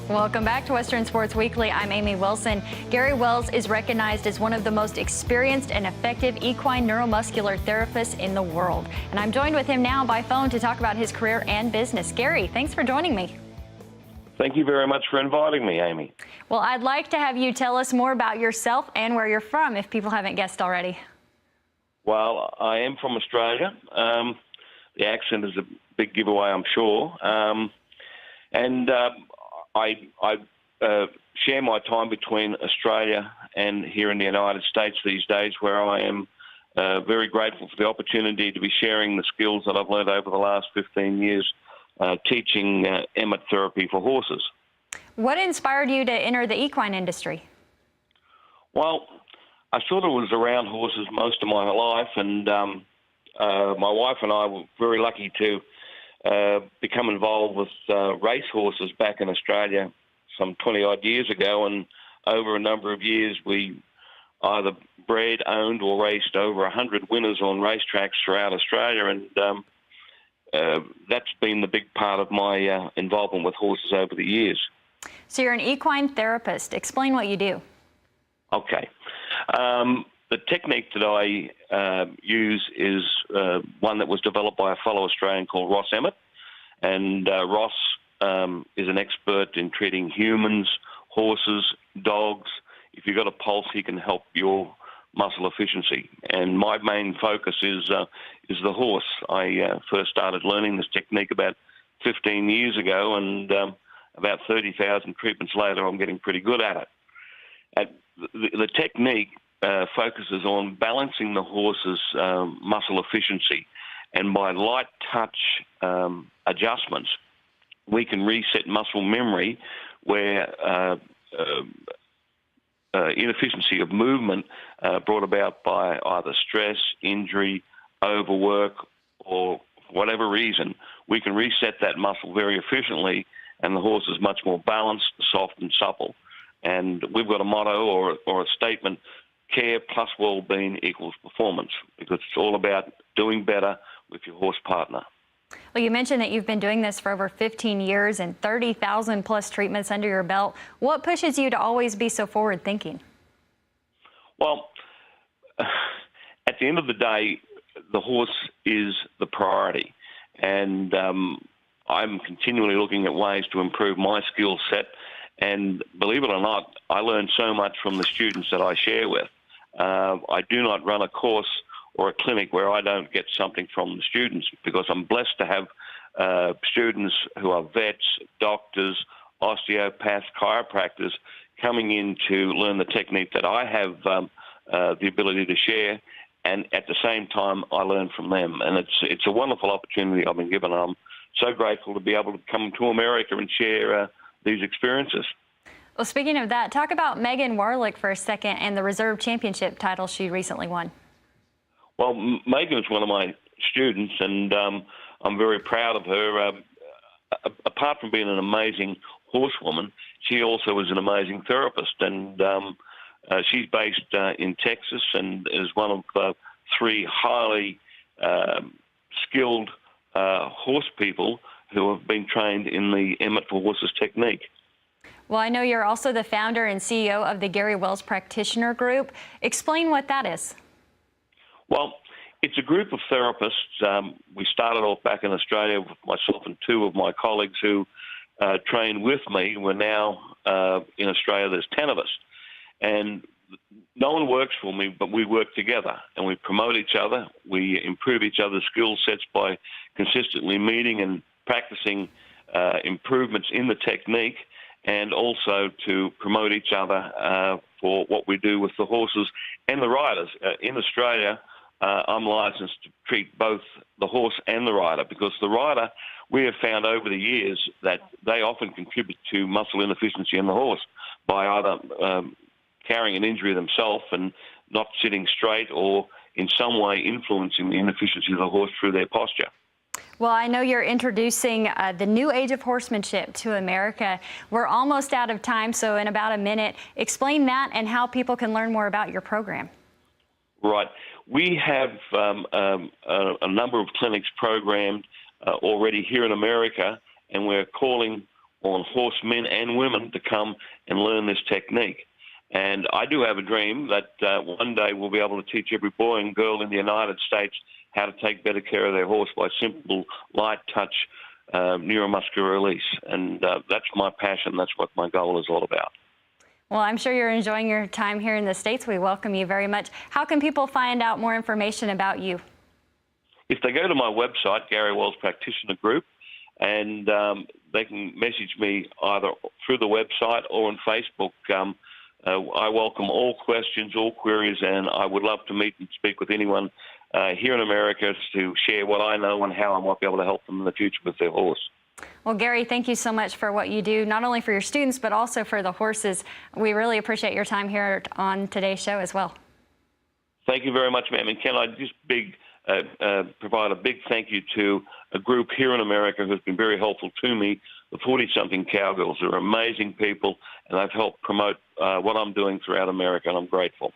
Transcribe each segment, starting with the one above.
Welcome back to Western Sports Weekly. I'm Amy Wilson. Gary Wells is recognized as one of the most experienced and effective equine neuromuscular therapists in the world. And I'm joined with him now by phone to talk about his career and business. Gary, thanks for joining me. Thank you very much for inviting me, Amy. Well, I'd like to have you tell us more about yourself and where you're from, if people haven't guessed already. Well, I am from Australia. The accent is a big giveaway, I'm sure. I share my time between Australia and here in the United States these days, where I am very grateful for the opportunity to be sharing the skills that I've learned over the last 15 years teaching emet therapy for horses. What inspired you to enter the equine industry? Well, I sort of was around horses most of my life, and my wife and I were very lucky to become involved with race horses back in Australia some 20-odd years ago, and over a number of years we either bred, owned or raced over 100 winners on racetracks throughout Australia, and that's been the big part of my involvement with horses over the years. So you're an equine therapist. Explain what you do. Okay. The technique that I use is one that was developed by a fellow Australian called Ross Emmett. And Ross is an expert in treating humans, horses, dogs. If you've got a pulse, he can help your muscle efficiency. And my main focus is the horse. I first started learning this technique about 15 years ago, and about 30,000 treatments later, I'm getting pretty good at it. The technique focuses on balancing the horse's muscle efficiency, and by light touch adjustments, we can reset muscle memory where inefficiency of movement brought about by either stress, injury, overwork, or whatever reason, we can reset that muscle very efficiently, and the horse is much more balanced, soft, and supple. And we've got a motto or a statement: care plus well-being equals performance, because it's all about doing better with your horse partner. Well, you mentioned that you've been doing this for over 15 years and 30,000 plus treatments under your belt. What pushes you to always be so forward-thinking? Well, at the end of the day, the horse is the priority. And I'm continually looking at ways to improve my skill set. And believe it or not, I learn so much from the students that I share with. I do not run a course or a clinic where I don't get something from the students, because I'm blessed to have students who are vets, doctors, osteopaths, chiropractors coming in to learn the technique that I have the ability to share, and at the same time I learn from them. And it's a wonderful opportunity I've been given. I'm so grateful to be able to come to America and share these experiences. Well, speaking of that, talk about Megan Warlick for a second and the Reserve Championship title she recently won. Well, Megan is one of my students, and I'm very proud of her. Apart from being an amazing horsewoman, she also is an amazing therapist, and she's based in Texas and is one of 3 highly skilled horse people who have been trained in the emet for horses technique. Well, I know you're also the founder and CEO of the Gary Wells Practitioner Group. Explain what that is. Well, it's a group of therapists. We started off back in Australia with myself and 2 of my colleagues who trained with me. We're now in Australia, there's 10 of us. And no one works for me, but we work together, and we promote each other. We improve each other's skill sets by consistently meeting and practicing improvements in the technique, and also to promote each other for what we do with the horses and the riders. In Australia, I'm licensed to treat both the horse and the rider, because the rider, we have found over the years that they often contribute to muscle inefficiency in the horse by either carrying an injury themselves and not sitting straight, or in some way influencing the inefficiency of the horse through their posture. Well, I know you're introducing the new age of horsemanship to America. We're almost out of time, so in about a minute, explain that and how people can learn more about your program. Right. We have a number of clinics programmed already here in America, and we're calling on horsemen and women to come and learn this technique. And I do have a dream that one day we'll be able to teach every boy and girl in the United States how to take better care of their horse by simple, light touch neuromuscular release. And that's my passion. That's what my goal is all about. Well, I'm sure you're enjoying your time here in the States. We welcome you very much. How can people find out more information about you? If they go to my website, Gary Wells Practitioner Group, and they can message me either through the website or on Facebook. I welcome all questions, all queries, and I would love to meet and speak with anyone here in America to share what I know and how I might be able to help them in the future with their horse. Well, Gary, thank you so much for what you do, not only for your students, but also for the horses. We really appreciate your time here on today's show as well. Thank you very much, ma'am. And can I just provide a big thank you to a group here in America who's been very helpful to me, the 40-something Cowgirls. They're amazing people, and they've helped promote what I'm doing throughout America, and I'm grateful.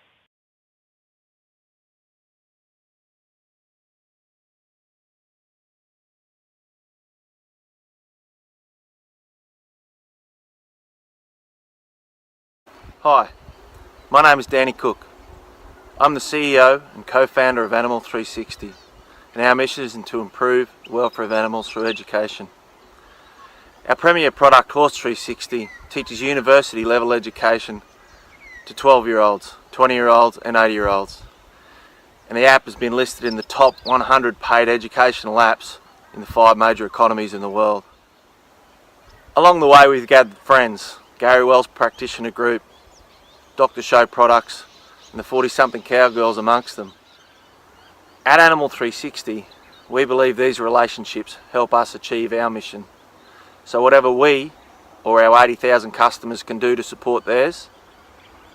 Hi, my name is Danny Cook. I'm the CEO and co-founder of Animal 360, and our mission is to improve the welfare of animals through education. Our premier product, Horse 360, teaches university-level education to 12-year-olds, 20-year-olds and 80-year-olds. And the app has been listed in the top 100 paid educational apps in the 5 major economies in the world. Along the way, we've gathered friends, Gary Wells Practitioner Group, Dr. Show products, and the 40-something Cowgirls amongst them. At Animal 360, we believe these relationships help us achieve our mission. So whatever we or our 80,000 customers can do to support theirs,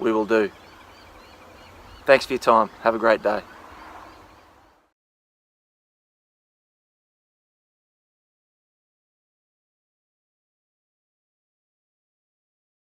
we will do. Thanks for your time. Have a great day.